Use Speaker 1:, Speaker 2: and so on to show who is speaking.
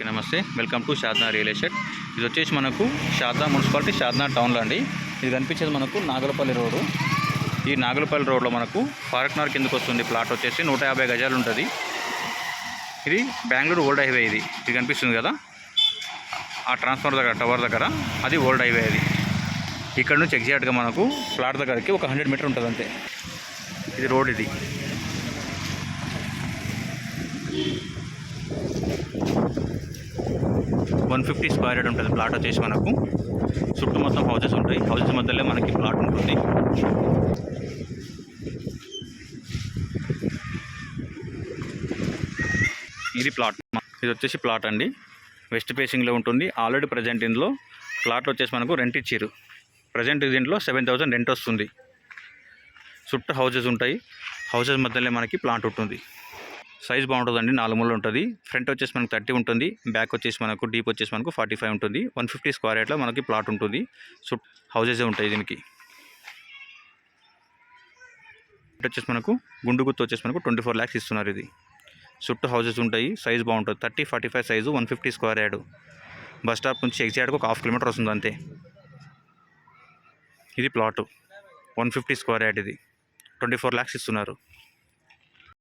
Speaker 1: నమస్తే, welcome to షాద్నా real estate. ఇది వచ్చేసి మనకు షాద్నా మున్సిపాలిటీ, షాద్నా టౌన్లో అండి. ఇది కనిపించేది మనకు నాగులపల్లి రోడ్డు. ఈ నాగులపల్లి రోడ్లో మనకు ఫారక్నగర్ కిందకు వస్తుంది. ప్లాట్ వచ్చేసి 150 గజాలు ఉంటుంది. ఇది బెంగళూరు ఓల్డ్ హైవే. ఇది కనిపిస్తుంది కదా, ఆ ట్రాన్స్ఫార్మర్ దగ్గర, టవర్ దగ్గర, అది ఓల్డ్ హైవే. అది ఇక్కడ నుంచి ఎగ్జాక్ట్గా మనకు ప్లాట్ దగ్గరికి ఒక 100 మీటర్ ఉంటుంది అంతే. ఇది రోడ్. ఇది 150 స్క్వేర్ యార్డ్ ఉంటుంది ప్లాట్ వచ్చేసి మనకు. చుట్టూ మొత్తం హౌసెస్ ఉంటాయి. హౌసెస్ మధ్యలో మనకి ప్లాట్ ఉంటుంది. ఇది ప్లాట్. ఇది వచ్చేసి ప్లాట్ అండి, వెస్ట్ ఫేసింగ్లో ఉంటుంది. ఆల్రెడీ ప్రజెంట్ ఇందులో ప్లాట్ వచ్చేసి మనకు రెంట్ ఇచ్చారు. ప్రజెంట్ దీంట్లో 7,000 రెంట్ వస్తుంది. చుట్టూ హౌసెస్ ఉంటాయి. హౌసెస్ మధ్యలో మనకి ప్లాట్ ఉంటుంది. సైజ్ బాగుంటుందండి, 4 మూలలు ఉంటుంది. ఫ్రంట్ వచ్చేసి మనకు 30 ఉంటుంది. బ్యాక్ వచ్చేసి మనకు డీప్ వచ్చేసి మనకు 45 ఉంటుంది. 150 స్క్వేర్ యార్డ్లో మనకి ప్లాట్ ఉంటుంది. హౌసెస్ ఉంటాయి దీనికి. వచ్చేసి మనకు గుండు గుర్తు వచ్చేసి మనకు 24 lakhs ఇస్తున్నారు. ఇది చుట్టూ హౌసెస్ ఉంటాయి. సైజ్ బాగుంటుంది. 30-45 size, 150 square yard. Bus stop నుంచి ఎగ్జాక్ట్గా ఒక 1/2 కిలోమీటర్ వస్తుంది అంతే. ఇది ప్లాటు 150 స్క్వేర్ యార్డ్. ఇది 24 lakhs ఇస్తున్నారు.